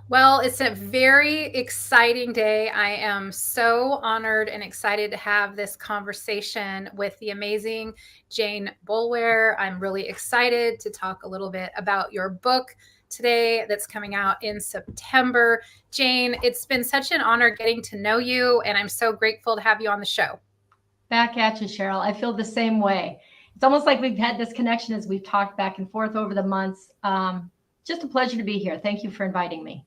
Well, it's a very exciting day. I am so honored and excited to have this conversation with the amazing Jane Boulware. I'm really excited to talk a little bit about your book today that's coming out in September. Jane, it's been such an honor getting to know you, and I'm so grateful to have you on the show. Back at you, Cheryl. I feel the same way. It's almost like we've had this connection as we've talked back and forth over the months. Just a pleasure to be here. Thank you for inviting me.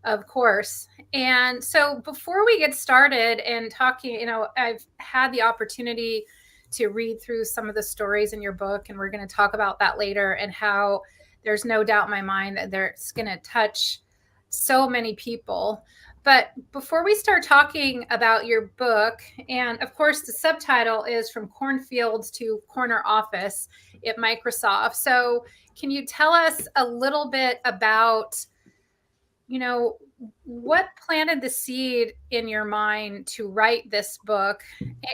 Of course. And so before we get started and talking, I've had the opportunity to read through some of the stories in your book, and we're going to talk about that later, and how there's no doubt in my mind that it's going to touch so many people. But before we start talking about your book, and of course, the subtitle is From Cornfields to Corner Office at Microsoft. So, can you tell us a little bit about what planted the seed in your mind to write this book?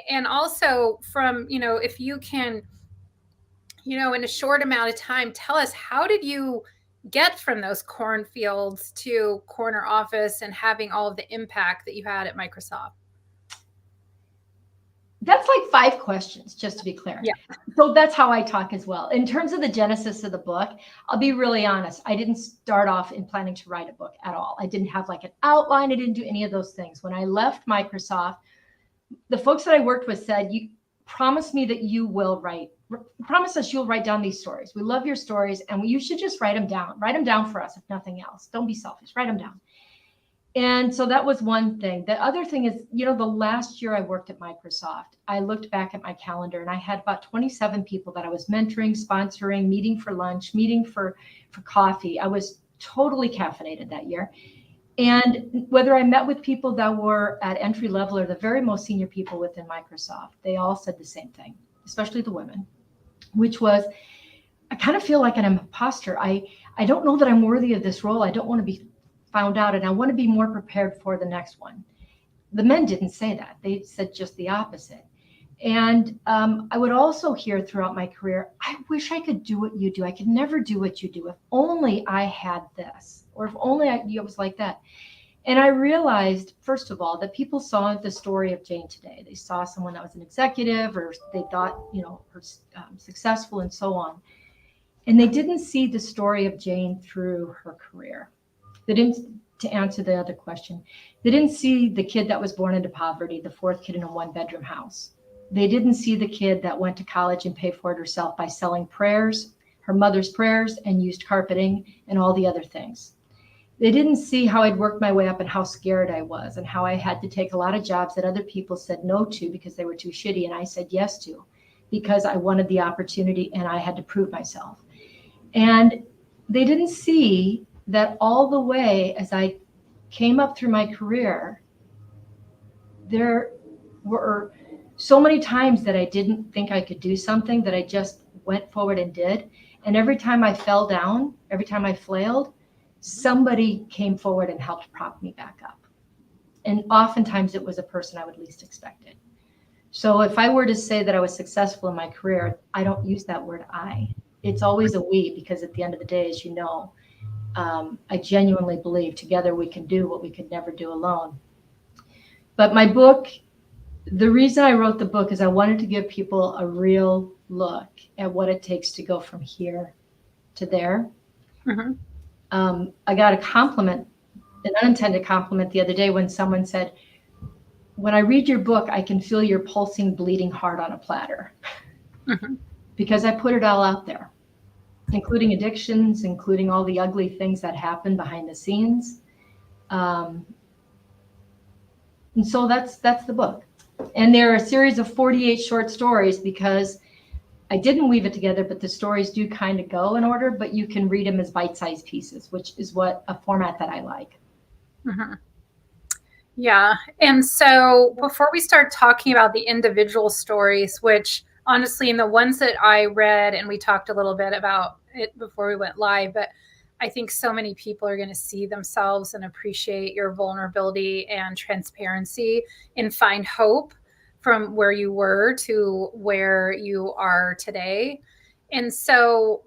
And also, from, if you can, in a short amount of time, tell us, how did you get from those cornfields to corner office and having all of the impact that you had at Microsoft? That's like 5 questions, just to be clear. Yeah. So that's how I talk as well. In terms of the genesis of the book, I'll be really honest. I didn't start off in planning to write a book at all. I didn't have like an outline. I didn't do any of those things. When I left Microsoft, the folks that I worked with said, "You promise me that you will write, promise us you'll write down these stories. We love your stories, and you should just write them down. Write them down for us, if nothing else. Don't be selfish. Write them down." And so that was one thing. The other thing is, the last year I worked at Microsoft, I looked back at my calendar and I had about 27 people that I was mentoring, sponsoring, meeting for lunch, meeting for coffee. I was totally caffeinated that year. And whether I met with people that were at entry level or the very most senior people within Microsoft, they all said the same thing, especially the women, which was, I kind of feel like an imposter. I don't know that I'm worthy of this role. I don't want to be found out, and I want to be more prepared for the next one. The men didn't say that. They said just the opposite. And I would also hear throughout my career, I wish I could do what you do. I could never do what you do. If only I had this, or if only I was like that. And I realized, first of all, that people saw the story of Jane today. They saw someone that was an executive, or they thought, her successful and so on. And they didn't see the story of Jane through her career. They didn't, to answer the other question, they didn't see the kid that was born into poverty, the 4th kid in a 1-bedroom house. They didn't see the kid that went to college and paid for it herself by selling prayers, her mother's prayers, and used carpeting and all the other things. They didn't see how I'd worked my way up and how scared I was, and how I had to take a lot of jobs that other people said no to because they were too shitty, and I said yes to because I wanted the opportunity and I had to prove myself. And they didn't see that all the way as I came up through my career, there were so many times that I didn't think I could do something, that I just went forward and did. And every time I fell down, every time I flailed, somebody came forward and helped prop me back up. And oftentimes it was a person I would least expect it. So if I were to say that I was successful in my career, I don't use that word I. It's always a we, because at the end of the day, as you know, I genuinely believe together we can do what we could never do alone. But my book, the reason I wrote the book is I wanted to give people a real look at what it takes to go from here to there. Mm-hmm. I got a compliment, an unintended compliment the other day, when someone said, "When I read your book, I can feel your pulsing, bleeding heart on a platter." Mm-hmm. Because I put it all out there, including addictions, including all the ugly things that happen behind the scenes. And so that's the book. And there are a series of 48 short stories, because I didn't weave it together, but the stories do kind of go in order, but you can read them as bite-sized pieces, which is what a format that I like. Mm-hmm. Yeah. And so before we start talking about the individual stories, which honestly, in the ones that I read, and we talked a little bit about it before we went live, but I think so many people are going to see themselves and appreciate your vulnerability and transparency and find hope from where you were to where you are today. And so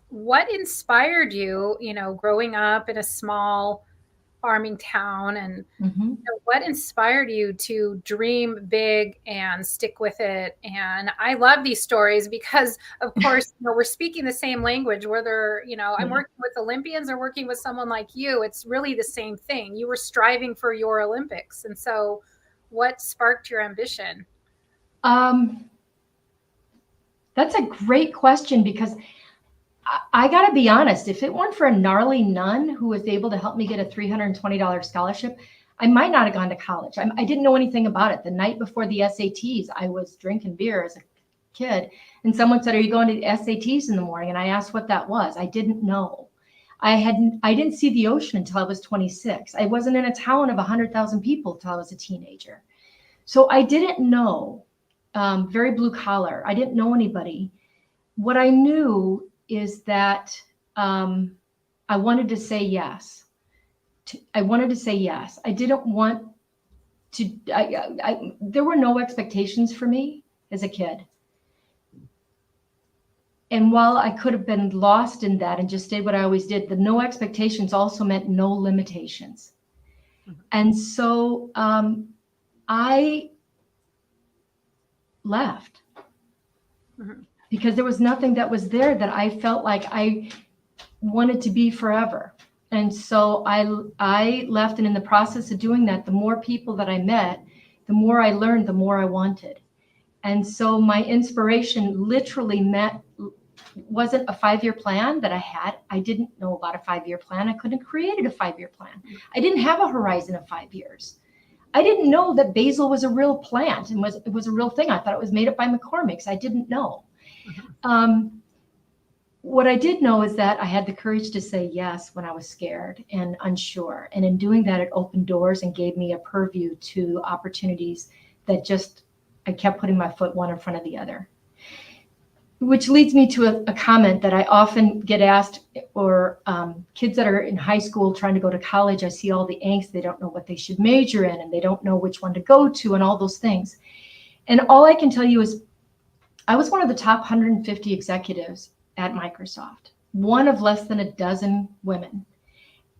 what inspired you, growing up in a small farming town. And Mm-hmm. what inspired you to dream big and stick with it? And I love these stories because, of course, we're speaking the same language, whether, I'm Yeah. working with Olympians or working with someone like you. It's really the same thing. You were striving for your Olympics. And so what sparked your ambition? Um, that's a great question, because I got to be honest, if it weren't for a gnarly nun who was able to help me get a $320 scholarship, I might not have gone to college. I didn't know anything about it. The night before the SATs, I was drinking beer as a kid, and someone said, "Are you going to the SATs in the morning?" And I asked what that was. I didn't know. I didn't see the ocean until I was 26. I wasn't in a town of 100,000 people until I was a teenager. So I didn't know, very blue collar. I didn't know anybody. What I knew is that I wanted to say yes. I wanted to say yes. I didn't want to, there were no expectations for me as a kid. And while I could have been lost in that and just did what I always did, the no expectations also meant no limitations. Mm-hmm. And so I left. Mm-hmm. Because there was nothing that was there that I felt like I wanted to be forever. And so I left, and in the process of doing that, the more people that I met, the more I learned, the more I wanted. And so my inspiration literally wasn't a 5-year plan that I had. I didn't know about a 5-year plan. I couldn't have created a 5-year plan. I didn't have a horizon of 5 years. I didn't know that basil was a real plant and it was a real thing. I thought it was made up by McCormick's. I didn't know. What I did know is that I had the courage to say yes when I was scared and unsure. And in doing that, it opened doors and gave me a purview to opportunities that I kept putting my foot one in front of the other. Which leads me to a comment that I often get asked, or kids that are in high school trying to go to college. I see all the angst. They don't know what they should major in, and they don't know which one to go to, and all those things. And all I can tell you is I was one of the top 150 executives at Microsoft, one of less than a dozen women.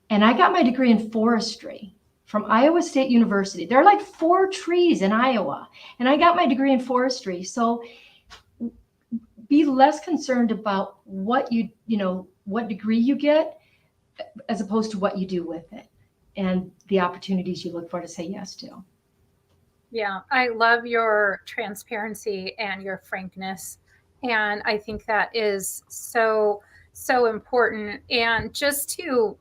And I got my degree in forestry from Iowa State University. There are like 4 trees in Iowa, and I got my degree in forestry. So be less concerned about what what degree you get, as opposed to what you do with it and the opportunities you look for to say yes to. Yeah, I love your transparency and your frankness. And I think that is so, so important. And just to,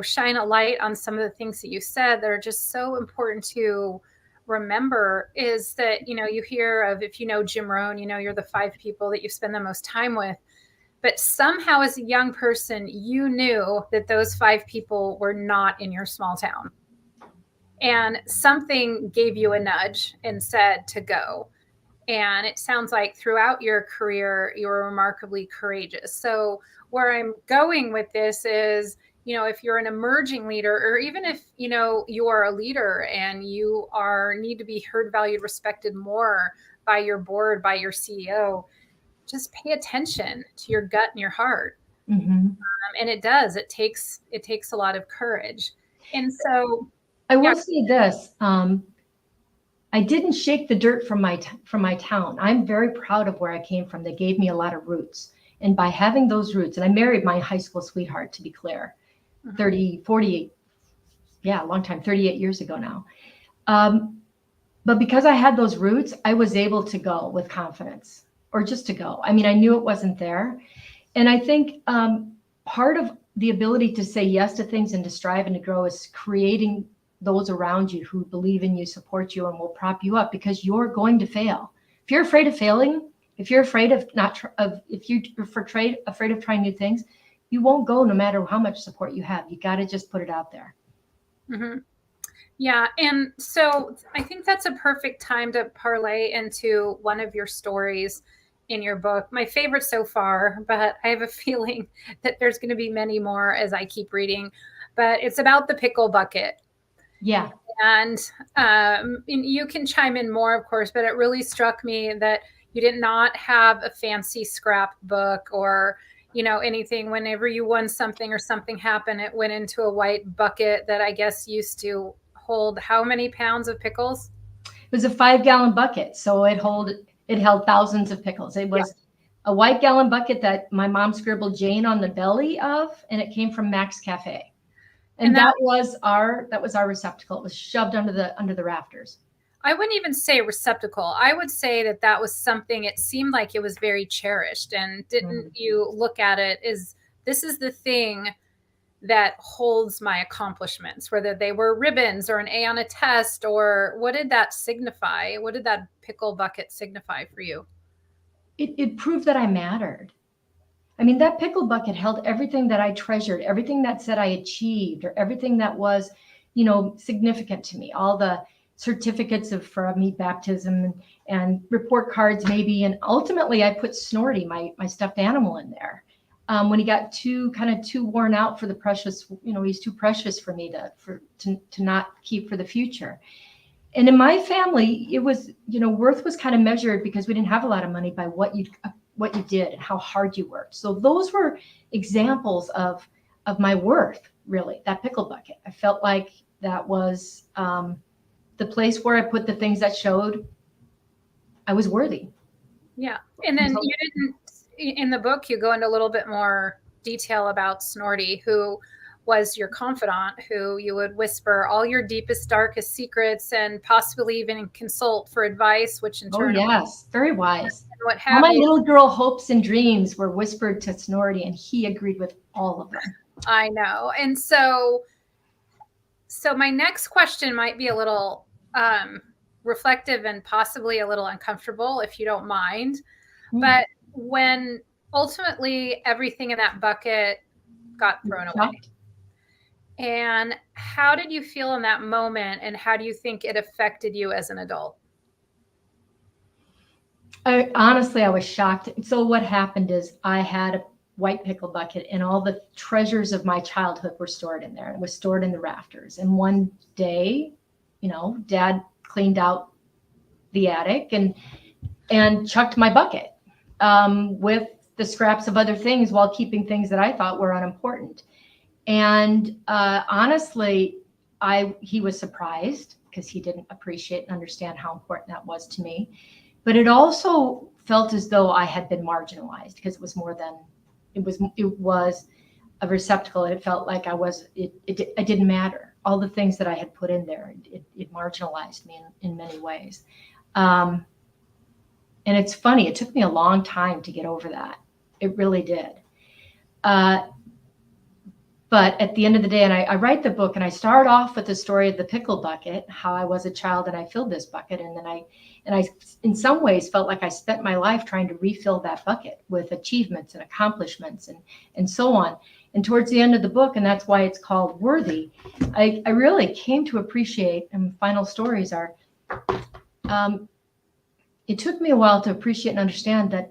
shine a light on some of the things that you said that are just so important to remember is that, you hear of, if you know Jim Rohn, you're the 5 people that you spend the most time with. But somehow as a young person, you knew that those 5 people were not in your small town. And something gave you a nudge and said to go. And it sounds like throughout your career, you were remarkably courageous. So where I'm going with this is, if you're an emerging leader, or even if, you are a leader and you need to be heard, valued, respected more by your board, by your CEO, just pay attention to your gut and your heart. Mm-hmm. And it does, it takes a lot of courage. And so I will say this, I didn't shake the dirt from my town. I'm very proud of where I came from. They gave me a lot of roots. And by having those roots, and I married my high school sweetheart, to be clear, 48, a long time, 38 years ago now. But because I had those roots, I was able to go with confidence, or just to go. I mean, I knew it wasn't there. And I think part of the ability to say yes to things and to strive and to grow is creating those around you who believe in you, support you, and will prop you up, because you're going to fail. If you're afraid of failing, if you're afraid of if you're afraid of trying new things, you won't go no matter how much support you have. You got to just put it out there. Mm-hmm. Yeah. And so I think that's a perfect time to parlay into one of your stories in your book. My favorite so far, but I have a feeling that there's going to be many more as I keep reading. But it's about the pickle bucket. Yeah. And you can chime in more, of course, but it really struck me that you did not have a fancy scrapbook or, anything, whenever you won something or something happened, it went into a white bucket that I guess used to hold how many pounds of pickles? It was a 5-gallon bucket, so it held thousands of pickles. It was a white gallon bucket that my mom scribbled Jane on the belly of, and it came from Mac's Cafe. And that was our receptacle. It was shoved under the rafters. I wouldn't even say receptacle. I would say that was something, it seemed like it was very cherished. And didn't you look at it as, this is the thing that holds my accomplishments, whether they were ribbons or an A on a test, or what did that signify? What did that pickle bucket signify for you? It proved that I mattered. I mean, that pickle bucket held everything that I treasured, everything that said I achieved, or everything that was, significant to me, all the certificates for me baptism and report cards maybe. And ultimately I put Snorty, my stuffed animal, in there. When he got too worn out for the precious, he's too precious for me to not keep for the future. And in my family, it was, worth was kind of measured, because we didn't have a lot of money, by what you did and how hard you worked. So those were examples of my worth, really, that pickle bucket. I felt like that was the place where I put the things that showed I was worthy. Yeah. And then you didn't, in the book, you go into a little bit more detail about Snorty, who was your confidant, who you would whisper all your deepest, darkest secrets and possibly even consult for advice, which in turn, yes, very wise. What all my little girl hopes and dreams were whispered to Snorty, and he agreed with all of them. I know. And so my next question might be a little reflective and possibly a little uncomfortable, if you don't mind. But when ultimately everything in that bucket got thrown away, and how did you feel in that moment, and how do you think it affected you as an adult? Honestly, I was shocked. So what happened is, I had a white pickle bucket, and all the treasures of my childhood were stored in there. It was stored in the rafters. And one day, Dad cleaned out the attic and chucked my bucket with the scraps of other things, while keeping things that I thought were unimportant. And honestly, he was surprised, because he didn't appreciate and understand how important that was to me. But it also felt as though I had been marginalized, because it was more than it was a receptacle. And it felt like I didn't matter. All the things that I had put in there, it marginalized me in many ways. And it's funny, it took me a long time to get over that. It really did. But at the end of the day, and I write the book, and I start off with the story of the pickle bucket, how I was a child and I filled this bucket. And then I in some ways felt like I spent my life trying to refill that bucket with achievements and accomplishments and so on. And towards the end of the book, and that's why it's called Worthy, I really came to appreciate, and final stories are, it took me a while to appreciate and understand that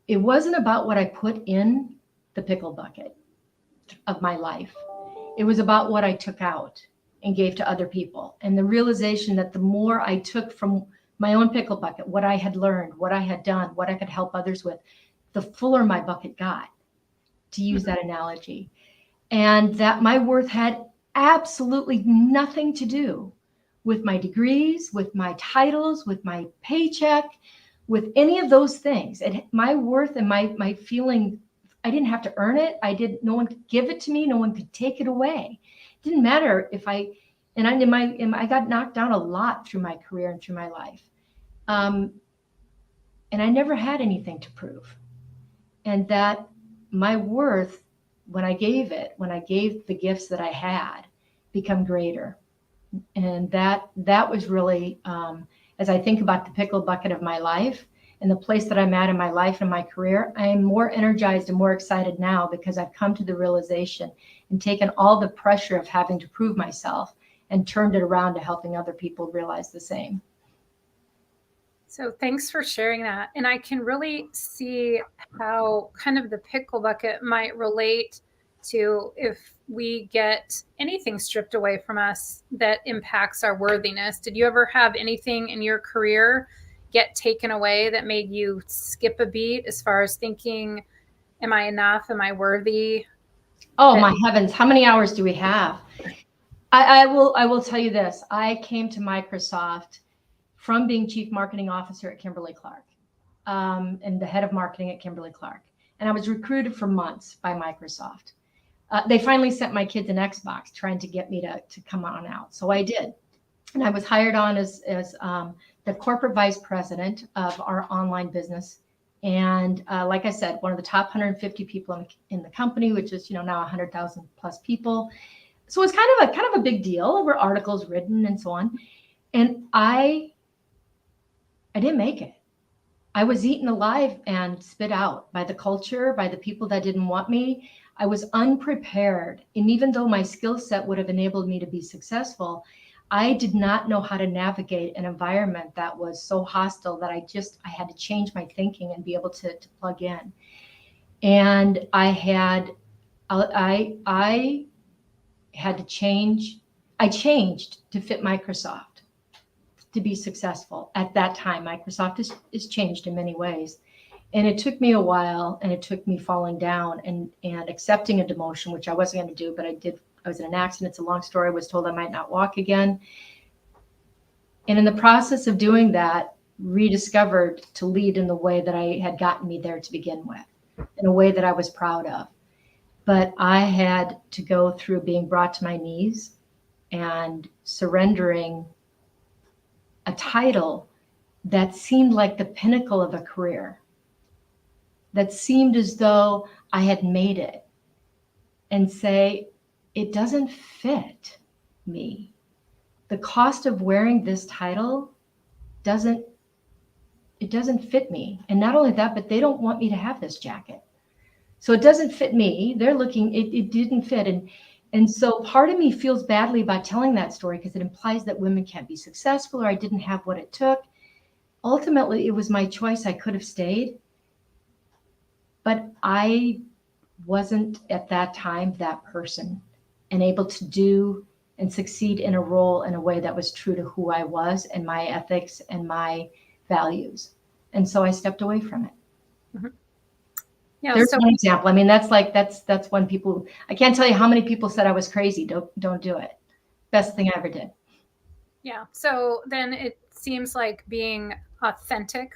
it wasn't about what I put in the pickle bucket of my life. It was about what I took out and gave to other people. And the realization that the more I took from my own pickle bucket, what I had learned, what I had done, what I could help others with, the fuller my bucket got, to use that analogy. And that my worth had absolutely nothing to do with my degrees, with my titles, with my paycheck, with any of those things. My worth and my feeling, I didn't have to earn it. No one could give it to me. No one could take it away. It didn't matter if I got knocked down a lot through my career and through my life. And I never had anything to prove. And that my worth, when I gave the gifts that I had, become greater. And that was really, as I think about the pickle bucket of my life and the place that I'm at in my life and my career, I am more energized and more excited now, because I've come to the realization and taken all the pressure of having to prove myself and turned it around to helping other people realize the same. So thanks for sharing that. And I can really see how kind of the pickle bucket might relate to if we get anything stripped away from us that impacts our worthiness. Did you ever have anything in your career get taken away that made you skip a beat, as far as thinking Am I enough? Am I worthy? Oh my heavens, how many hours do we have? I will tell you this. I came to Microsoft from being chief marketing officer at Kimberly-Clark, and the head of marketing at Kimberly-Clark. And I was recruited for months by Microsoft. They finally sent my kids an Xbox trying to get me to come on out. So I did. And I was hired on as the corporate vice president of our online business. And like I said, one of the top 150 people in the company, which is, now 100,000 plus people. So it's kind of a big deal. There were articles written and so on. And I didn't make it. I was eaten alive and spit out by the culture, by the people that didn't want me. I was unprepared. And even though my skill set would have enabled me to be successful, I did not know how to navigate an environment that was so hostile that I had to change my thinking and be able to plug in. And I had to change. I changed to fit Microsoft to be successful. At that time, Microsoft is changed in many ways. And it took me a while, and it took me falling down and accepting a demotion, which I wasn't going to do, but I did. I was in an accident. It's a long story. I was told I might not walk again. And in the process of doing that, rediscovered to lead in the way that I had gotten me there to begin with, in a way that I was proud of. But I had to go through being brought to my knees and surrendering a title that seemed like the pinnacle of a career, that seemed as though I had made it, and say, it doesn't fit me. The cost of wearing this title doesn't fit me. And not only that, but they don't want me to have this jacket. So it doesn't fit me. They're looking, it didn't fit. And so part of me feels badly about telling that story because it implies that women can't be successful or I didn't have what it took. Ultimately, it was my choice. I could have stayed, but I wasn't at that time that person and able to do and succeed in a role in a way that was true to who I was and my ethics and my values. And so I stepped away from it. Mm-hmm. Yeah, there's one example. I mean, that's when people, I can't tell you how many people said I was crazy. Don't do it. Best thing I ever did. Yeah. So then it seems like being authentic,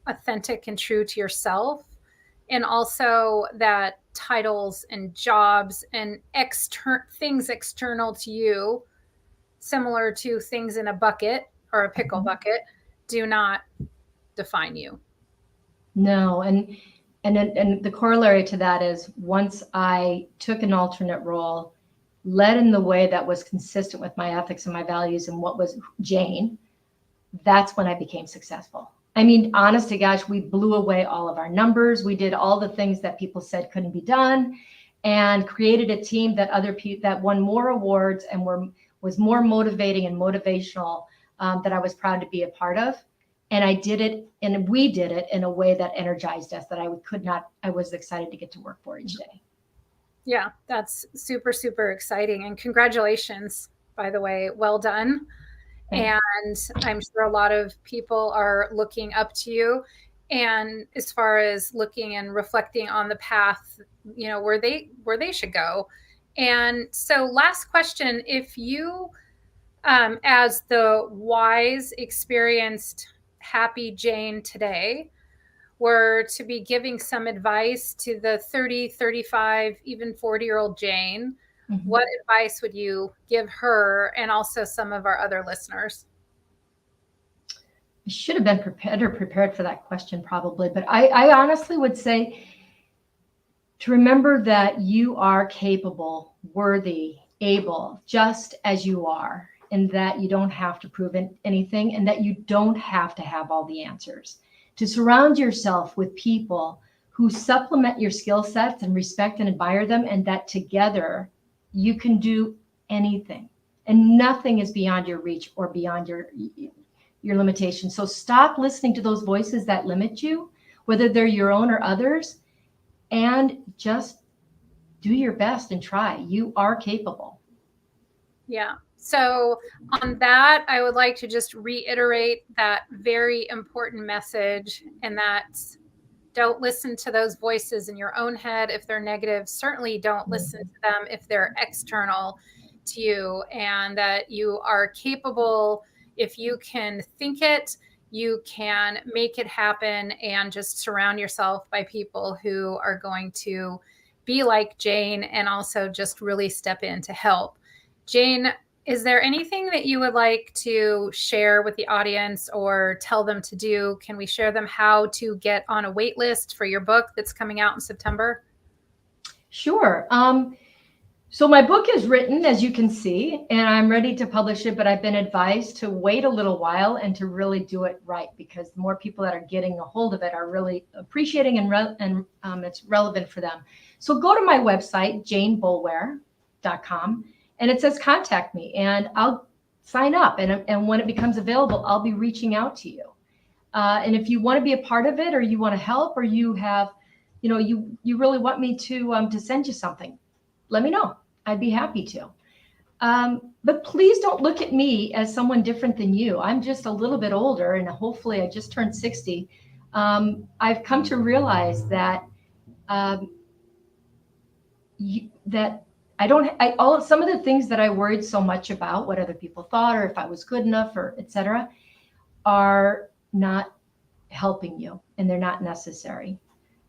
authentic and true to yourself, and also that titles and jobs and things external to you, similar to things in a bucket or a pickle bucket, do not define you. No. And the corollary to that is once I took an alternate role, led in the way that was consistent with my ethics and my values and what was Jane, that's when I became successful. I mean, honest to gosh, we blew away all of our numbers. We did all the things that people said couldn't be done, and created a team that won more awards and was more motivating and motivational, that I was proud to be a part of. And I did it, and we did it in a way that energized us, that I was excited to get to work for each day. Yeah, that's super, super exciting. And congratulations, by the way. Well done. Thanks. And I'm sure a lot of people are looking up to you. And as far as looking and reflecting on the path, where they should go. And so last question, if you, as the wise, experienced, happy Jane today, were to be giving some advice to the 30, 35, even 40-year-old Jane, what advice would you give her and also some of our other listeners? I should have been prepared for that question probably, but I honestly would say to remember that you are capable, worthy, able, just as you are, and that you don't have to prove anything, and that you don't have to have all the answers. To surround yourself with people who supplement your skill sets and respect and admire them, and that together you can do anything, and nothing is beyond your reach or beyond your limitations. So stop listening to those voices that limit you, whether they're your own or others, and just do your best and try. You are capable. Yeah. So on that, I would like to just reiterate that very important message, and that's Don't listen to those voices in your own head if they're negative. Certainly don't listen to them if they're external to you, and that you are capable. If you can think it, you can make it happen, and just surround yourself by people who are going to be like Jane and also just really step in to help. Jane, is there anything that you would like to share with the audience or tell them to do? Can we share them how to get on a wait list for your book that's coming out in September? Sure. So my book is written, as you can see, and I'm ready to publish it, but I've been advised to wait a little while and to really do it right, because the more people that are getting a hold of it are really appreciating and it's relevant for them. So go to my website, janeboulware.com, and it says contact me, and I'll sign up. And when it becomes available, I'll be reaching out to you. And if you want to be a part of it, or you want to help, or you have, you really want me to send you something, let me know. I'd be happy to. But please don't look at me as someone different than you. I'm just a little bit older, and hopefully I just turned 60. I've come to realize that some of the things that I worried so much about, what other people thought, or if I was good enough, or etc., are not helping you, and they're not necessary,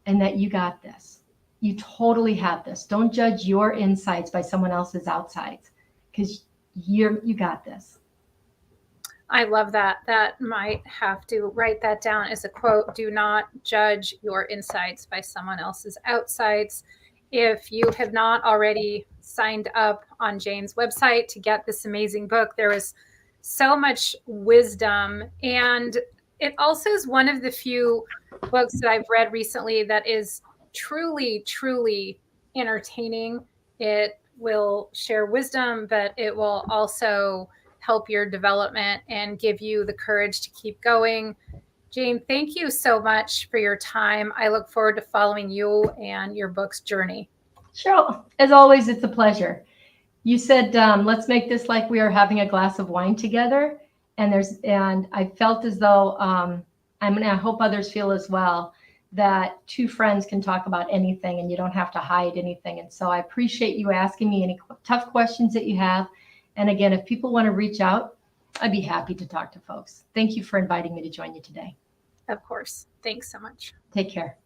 and that you got this. You totally have this. Don't judge your insides by someone else's outsides, because you got this. I love that. That might have to write that down as a quote. Do not judge your insides by someone else's outsides. If you have not already signed up on Jane's website to get this amazing book, there is so much wisdom. And it also is one of the few books that I've read recently that is truly, truly entertaining. It will share wisdom, but it will also help your development and give you the courage to keep going. Jane, thank you so much for your time. I look forward to following you and your book's journey. Sure. As always, it's a pleasure. You said, let's make this like we are having a glass of wine together. And I felt as though, I hope others feel as well, that two friends can talk about anything and you don't have to hide anything. And so I appreciate you asking me any tough questions that you have. And again, if people want to reach out, I'd be happy to talk to folks. Thank you for inviting me to join you today. Of course. Thanks so much. Take care.